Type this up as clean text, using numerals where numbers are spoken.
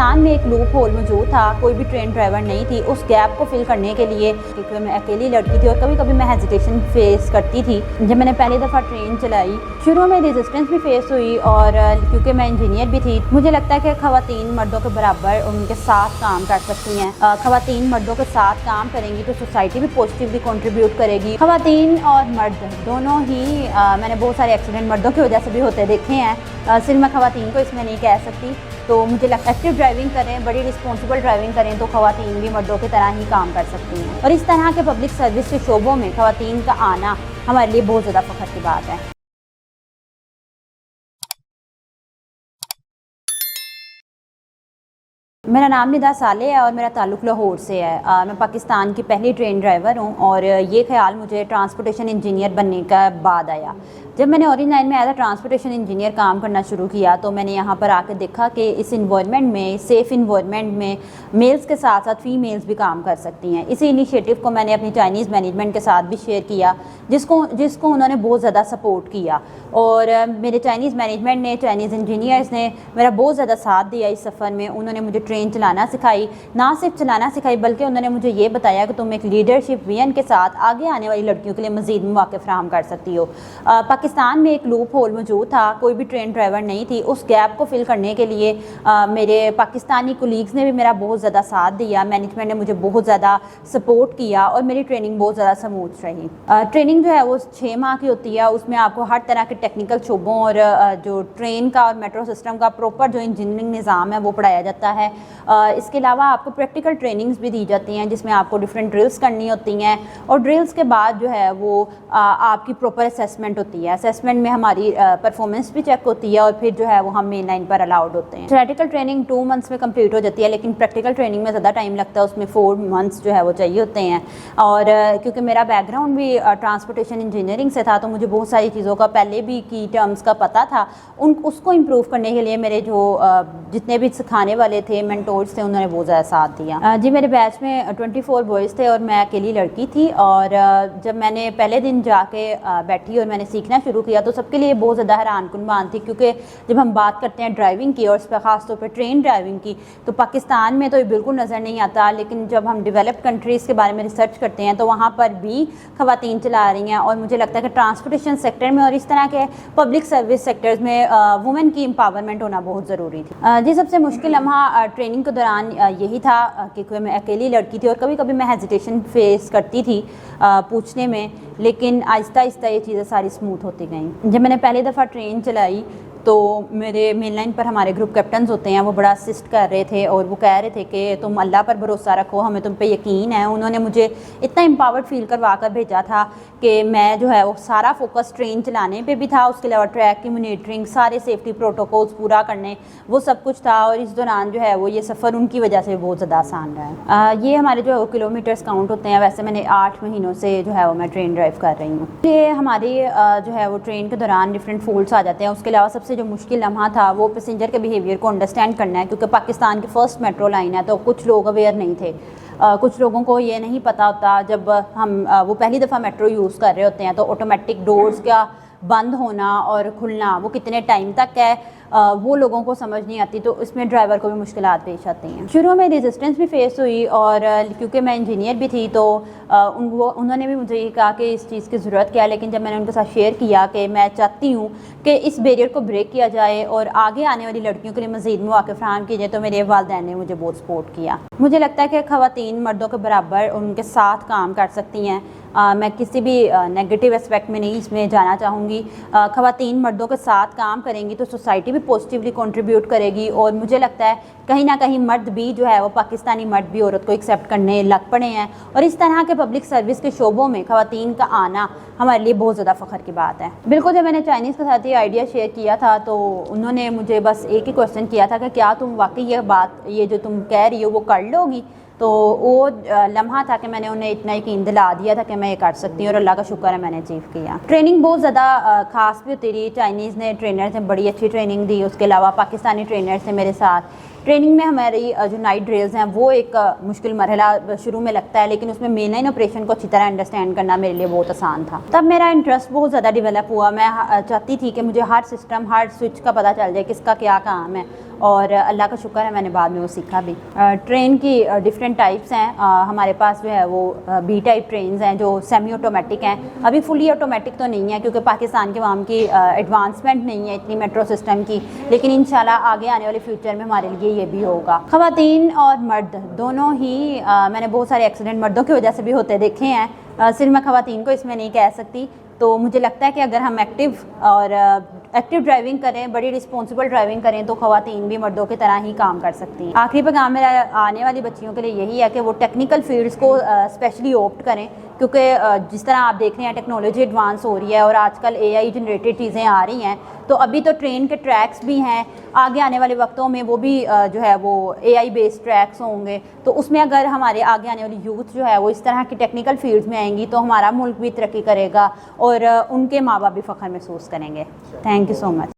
पाकिस्तान में एक loop hole मौजूद था, कोई भी ट्रेन ड्राइवर नहीं थी। उस गैप को फिल करने के लिए, क्योंकि मैं अकेली लड़की थी और कभी कभी मैं हेजिटेशन फेस करती थी जब मैंने पहली दफ़ा ट्रेन चलाई। शुरू में रेजिस्टेंस भी फेस हुई और क्योंकि मैं इंजीनियर भी थी, मुझे लगता है कि ख़वातीन मर्दों के बराबर उनके साथ काम कर सकती हैं। ख़वातीन मर्दों के साथ काम करेंगी तो सोसाइटी भी पॉजिटिवली कंट्रीब्यूट करेगी। ख़वातीन और मर्द दोनों ही मैंने बहुत सारे एक्सीडेंट मर्दों की वजह से भी होते देखे हैं। सिर्फ मैं ख़वातीन को इसमें नहीं कह सकती। तो मुझे लगता है एक्टिव ड्राइविंग करें, बड़ी रिस्पॉन्सिबल ड्राइविंग करें तो ख़वातीन भी मर्दों की तरह ही काम कर सकती हैं। और इस तरह के पब्लिक सर्विस के शोबों में ख़वातीन का आना हमारे लिए बहुत ज़्यादा फ़ख्र की बात है। मेरा नाम निदा साले है और मेरा ताल्लुक़ लाहौर से है। मैं पाकिस्तान की पहली ट्रेन ड्राइवर हूँ और ये ख्याल मुझे ट्रांसपोर्टेशन इंजीनियर बनने का बाद आया। जब मैंने ऑरेंज लाइन में एज अ ट्रांसपोर्टेशन इंजीनियर काम करना शुरू किया तो मैंने यहाँ पर आकर देखा कि इस इन्वायरमेंट में, सेफ़ इन्वायरमेंट में मेल्स के साथ साथ फ़ीमेल्स भी काम कर सकती हैं। इसी इनिशिएटिव को मैंने अपनी चाइनीज़ मैनेजमेंट के साथ भी शेयर किया, जिसको उन्होंने बहुत ज़्यादा सपोर्ट किया। और मेरे चाइनीज़ मैनेजमेंट ने, चाइनीज़ इंजीनियर्स ने मेरा बहुत ज़्यादा साथ दिया इस सफ़र में। उन्होंने मुझे ट्रेन चलाना सिखाई, ना सिर्फ चलाना सिखाई बल्कि उन्होंने मुझे ये बताया कि तुम एक लीडरशिप विजन के साथ आगे आने वाली लड़कियों के लिए मज़ीद मौके फराहम कर सकती हो। पाकिस्तान में एक लूप होल मौजूद था, कोई भी ट्रेन ड्राइवर नहीं थी। उस गैप को फिल करने के लिए मेरे पाकिस्तानी कोलीग्स ने भी मेरा बहुत ज़्यादा साथ दिया। मैनेजमेंट ने मुझे बहुत ज़्यादा सपोर्ट किया और मेरी ट्रेनिंग बहुत ज़्यादा स्मूथ रही। ट्रेनिंग जो है वो 6 माह की होती है। उसमें आपको हर तरह के टेक्निकल शोबों और जो ट्रेन का और मेट्रो सिस्टम का प्रॉपर जो इंजीनियरिंग निज़ाम है वो पढ़ाया जाता है। इसके अलावा आपको प्रैक्टिकल ट्रेनिंग्स भी दी जाती हैं जिसमें आपको डिफरेंट ड्रिल्स करनी होती हैं और ड्रिल्स के बाद जो है वो आपकी प्रॉपर असेसमेंट होती है। असेसमेंट में हमारी परफॉर्मेंस भी चेक होती है और फिर जो है वो हम मेन लाइन पर अलाउड होते हैं। थ्योरेटिकल ट्रेनिंग 2 मंथ्स में कंप्लीट हो जाती है, लेकिन प्रैक्टिकल ट्रेनिंग में ज़्यादा टाइम लगता है, उसमें 4 मंथ्स जो है वो चाहिए होते हैं। और क्योंकि मेरा बैकग्राउंड भी ट्रांसपोर्टेशन इंजीनियरिंग से था तो मुझे बहुत सारी चीज़ों का पहले भी की टर्म्स का पता था। उसको इम्प्रूव करने के लिए मेरे जो जितने भी सिखाने वाले थे, मेंटोर्स थे, उन्होंने बहुत ज़्यादा साथ दिया। जी, मेरे बैच में 24 बॉयज़ थे और मैं अकेली लड़की थी। और जब मैंने पहले दिन जाके बैठी और मैंने सीखना शुरू किया तो सबके लिए बहुत ज़्यादा हैरानकुन बात थी, क्योंकि जब हम बात करते हैं ड्राइविंग की और इस पर ख़ास तौर पर ट्रेन ड्राइविंग की तो पाकिस्तान में तो ये बिल्कुल नज़र नहीं आता, लेकिन जब हम डेवलप्ड कंट्रीज़ के बारे में रिसर्च करते हैं तो वहाँ पर भी ख़वातीन चला रही हैं। और मुझे लगता है कि ट्रांसपोर्टेशन सेक्टर में और इस तरह के पब्लिक सर्विस सेक्टर्स में वुमेन की एम्पावरमेंट होना बहुत ज़रूरी थी। जी, सबसे मुश्किल लम्हा ट्रेनिंग के दौरान यही था क्योंकि मैं अकेली लड़की थी और कभी कभी मैं हेजिटेशन फेस करती थी पूछने में, लेकिन आहिस्ता आहिस्ता ये चीज़ें सारी स्मूथ होती गई। जब मैंने पहली दफ़ा ट्रेन चलाई तो मेरे मेन लाइन पर हमारे ग्रुप कैप्टन्स होते हैं, वो बड़ा असिस्ट कर रहे थे और वो कह रहे थे कि तुम अल्लाह पर भरोसा रखो, हमें तुम पे यकीन है। उन्होंने मुझे इतना एम्पावर्ड फील करवा कर भेजा था कि मैं जो है वो सारा फोकस ट्रेन चलाने पे भी था, उसके अलावा ट्रैक की मॉनिटरिंग, सारे सेफ्टी प्रोटोकॉल्स पूरा करने, वो सब कुछ था। और इस दौरान जो है वो ये सफ़र उनकी वजह से बहुत ज़्यादा आसान रहा है। ये हमारे जो है वो किलोमीटर्स काउंट होते हैं। वैसे मैंने 8 महीनों से जो है वो मैं ट्रेन ड्राइव कर रही हूँ। ये हमारी जो है वो ट्रेन के दौरान डिफरेंट फॉल्ट्स आ जाते हैं। उसके अलावा सबसे जो मुश्किल लम्हा था वो पैसेंजर के बिहेवियर को अंडरस्टैंड करना है, क्योंकि पाकिस्तान की फ़र्स्ट मेट्रो लाइन है तो कुछ लोग अवेयर नहीं थे। कुछ लोगों को ये नहीं पता होता, जब हम वो पहली दफ़ा मेट्रो यूज़ कर रहे होते हैं तो ऑटोमेटिक डोर्स का बंद होना और खुलना वो कितने टाइम तक है वो लोगों को समझ नहीं आती, तो इसमें ड्राइवर को भी मुश्किलात पेश आती हैं। शुरू में रेजिस्टेंस भी फेस हुई और क्योंकि मैं इंजीनियर भी थी तो उन्होंने भी मुझे ये कहा कि इस चीज़ की ज़रूरत क्या है, लेकिन जब मैंने उनके साथ शेयर किया कि मैं चाहती हूँ कि इस बैरियर को ब्रेक किया जाए और आगे आने वाली लड़कियों के लिए मज़ीद मौके फराहम किए जाए, तो मेरे वालिदैन ने मुझे बहुत सपोर्ट किया। मुझे लगता है कि ख़वातीन मर्दों के बराबर उनके साथ काम कर सकती हैं। मैं किसी भी नेगेटिव एस्पेक्ट में नहीं इसमें जाना चाहूँगी। ख़वातीन मर्दों के साथ काम करेंगी तो सोसाइटी भी पॉजिटिवली कंट्रीब्यूट करेगी। और मुझे लगता है कहीं ना कहीं मर्द भी जो है वो पाकिस्तानी मर्द भी औरत को एक्सेप्ट करने लग पड़े हैं। और इस तरह के पब्लिक सर्विस के शोबों में ख़वातीन का आना हमारे लिए बहुत ज़्यादा फ़ख्र की बात है। बिल्कुल, जब मैंने चाइनीज़ के साथ ये आइडिया शेयर किया था तो उन्होंने मुझे बस एक ही क्वेश्चन किया था कि क्या तुम वाकई ये जो तुम कह रही हो वो कर लोगी। तो वो लम्हा था कि मैंने उन्हें इतना यकीन दिला दिया था कि मैं ये कर सकती हूँ और अल्लाह का शुक्र है मैंने अचीव किया। ट्रेनिंग बहुत ज़्यादा ख़ास भी होती रही। चाइनीज़ ने ट्रेनर से बड़ी अच्छी ट्रेनिंग दी, उसके अलावा पाकिस्तानी ट्रेनर से मेरे साथ ट्रेनिंग में हमारी जो नाइट ड्रिल्स हैं वो एक मुश्किल मरहला शुरू में लगता है, लेकिन उसमें मेन लाइन ऑपरेशन को अच्छी तरह अंडरस्टैंड करना मेरे लिए बहुत आसान था। तब मेरा इंटरेस्ट बहुत ज़्यादा डेवलप हुआ। मैं चाहती थी कि मुझे हर सिस्टम, हर स्विच का पता चल जाए किसका क्या काम है, और अल्लाह का शुक्र है मैंने बाद में वो सीखा भी। ट्रेन की डिफरेंट टाइप्स हैं। हमारे पास जो है वो बी टाइप ट्रेन्स हैं जो सेमी ऑटोमेटिक हैं। अभी फुली ऑटोमेटिक तो नहीं है क्योंकि पाकिस्तान के वाम की एडवांसमेंट नहीं है इतनी मेट्रो सिस्टम की, लेकिन इंशाल्लाह आगे आने वाले फ्यूचर में हमारे लिए ये भी होगा। ख़वातीन और मर्द दोनों ही मैंने बहुत सारे एक्सीडेंट मर्दों की वजह से भी होते देखे हैं। सिर्फ मैं ख़वातीन को इसमें नहीं कह सकती। तो मुझे लगता है कि अगर हम एक्टिव ड्राइविंग करें, बड़ी रिस्पॉन्सिबल ड्राइविंग करें, तो ख़वातीन भी मर्दों की तरह ही काम कर सकती हैं। आखिरी पैगाम मेरा आने वाली बच्चियों के लिए यही है कि वो टेक्निकल फील्ड्स को स्पेशली ऑप्ट करें, क्योंकि जिस तरह आप देख रहे हैं टेक्नोलॉजी एडवांस हो रही है और आजकल AI जनरेटेड चीज़ें आ रही हैं। तो अभी तो ट्रेन के ट्रैक्स भी हैं, आगे आने वाले वक्तों में वो भी जो है वो AI बेस्ड ट्रैक्स होंगे। तो उसमें अगर हमारे आगे आने वाली यूथ जो है वो इस तरह की टेक्निकल फील्ड्स में आएंगी तो हमारा मुल्क भी तरक्की करेगा और उनके माँ बाप भी फ़ख्र महसूस करेंगे। Thank you so much.